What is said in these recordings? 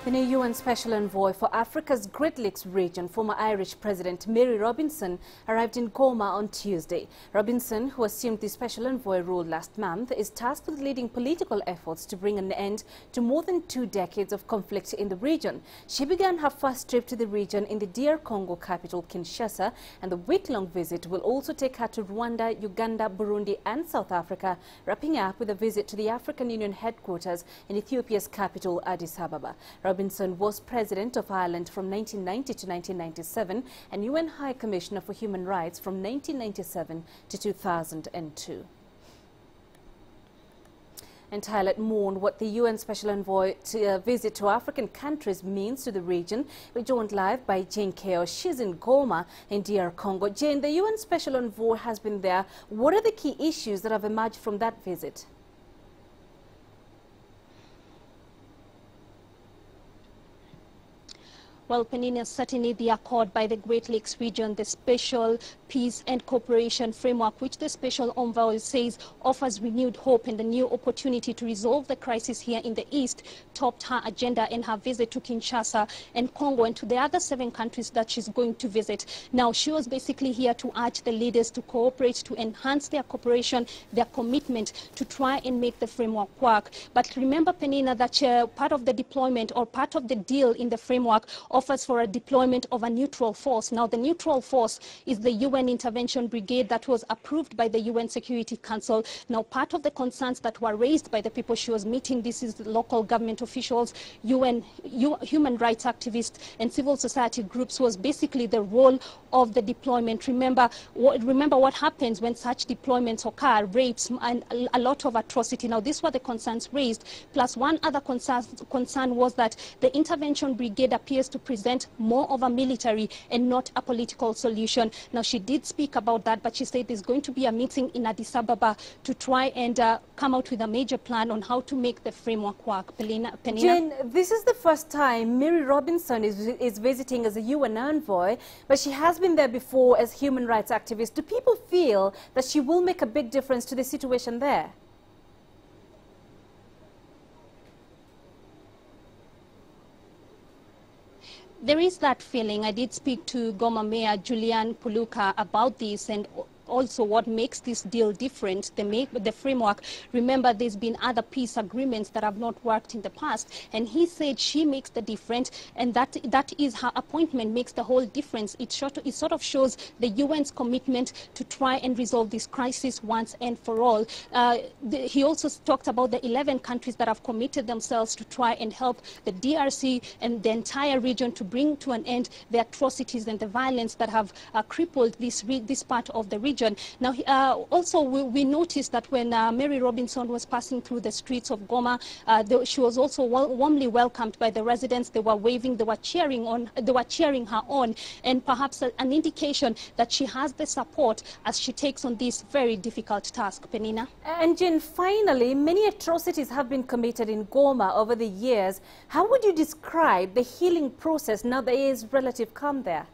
The new UN Special Envoy for Africa's Great Lakes region, former Irish President Mary Robinson, arrived in Goma on Tuesday. Robinson, who assumed the Special Envoy role last month, is tasked with leading political efforts to bring an end to more than 2 decades of conflict in the region. She began her first trip to the region in the DR Congo capital, Kinshasa, and the week-long visit will also take her to Rwanda, Uganda, Burundi and South Africa, wrapping up with a visit to the African Union headquarters in Ethiopia's capital, Addis Ababa. Robinson was President of Ireland from 1990 to 1997 and UN High Commissioner for Human Rights from 1997 to 2002. And to highlight more on what the UN Special Envoy visit to African countries means to the region, we're joined live by Jane Keo. She's in Goma in DR Congo. Jane, the UN Special Envoy has been there. What are the key issues that have emerged from that visit? Well, Penina, certainly the accord by the Great Lakes region, the special peace and cooperation framework, which the special envoy says offers renewed hope and a new opportunity to resolve the crisis here in the East, topped her agenda in her visit to Kinshasa and Congo and to the other 7 countries that she's going to visit. Now, she was basically here to urge the leaders to cooperate, to enhance their cooperation, their commitment to try and make the framework work. But remember, Penina, that part of the deployment or part of the deal in the framework offers for a deployment of a neutral force. Now, the neutral force is the UN Intervention Brigade that was approved by the UN Security Council. Now, part of the concerns that were raised by the people she was meeting, this is the local government officials, human rights activists and civil society groups, was basically the role of the deployment. Remember what happens when such deployments occur: rapes and a lot of atrocity. Now, these were the concerns raised. Plus, one other concern was that the Intervention Brigade appears to present more of a military and not a political solution. Now, she did speak about that, but she said there's going to be a meeting in Addis Ababa to try and come out with a major plan on how to make the framework work. Penina? Jane, this is the first time Mary Robinson is visiting as a UN envoy, but she has been there before as human rights activist. Do people feel that she will make a big difference to the situation there? There is that feeling. I did speak to Goma Mayor Julian Puluka about this and also what makes this deal different, the framework. Remember, there's been other peace agreements that have not worked in the past, and he said she makes the difference, and that is her appointment makes the whole difference. It sort of shows the UN's commitment to try and resolve this crisis once and for all. He also talked about the 11 countries that have committed themselves to try and help the DRC and the entire region to bring to an end the atrocities and the violence that have crippled this part of the region. Now, also we noticed that when Mary Robinson was passing through the streets of Goma, she was also warmly welcomed by the residents. They were waving, they were cheering her on, and perhaps an indication that she has the support as she takes on this very difficult task. Penina? And Jane, finally, many atrocities have been committed in Goma over the years. How would you describe the healing process now there is relative calm there?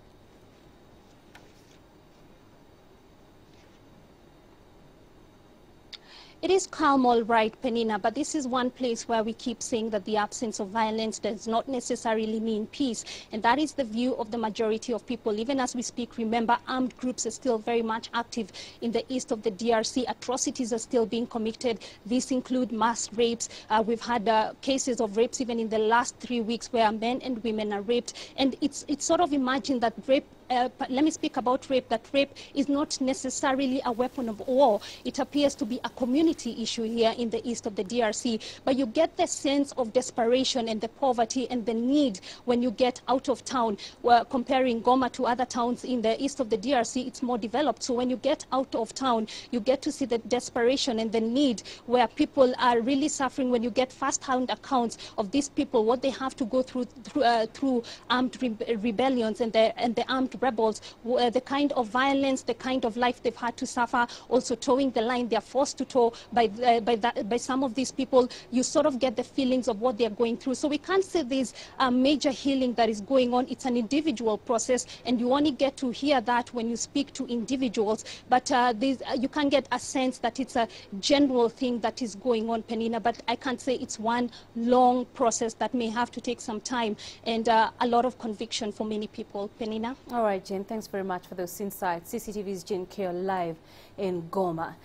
It is calm, all right, Penina, but this is one place where we keep saying that the absence of violence does not necessarily mean peace. And that is the view of the majority of people. Even as we speak, remember, armed groups are still very much active in the east of the DRC. Atrocities are still being committed. These include mass rapes. We've had cases of rapes even in the last 3 weeks where men and women are raped. And it's sort of imagined that rape, let me speak about rape, that rape is not necessarily a weapon of war. It appears to be a community issue here in the east of the DRC. But you get the sense of desperation and the poverty and the need when you get out of town. Well, comparing Goma to other towns in the east of the DRC, it's more developed. So when you get out of town, you get to see the desperation and the need where people are really suffering. When you get first-hand accounts of these people, what they have to go through armed rebellions and the armed rebels, the kind of violence, the kind of life they've had to suffer, also towing the line they're forced to tow by some of these people. You sort of get the feelings of what they're going through. So we can't say there's a major healing that is going on. It's an individual process, and you only get to hear that when you speak to individuals. But you can get a sense that it's a general thing that is going on, Penina, but I can't say it's one long process that may have to take some time and a lot of conviction for many people. Penina? All right, Jane, thanks very much for those insights. CCTV's Jane Keo live in Goma.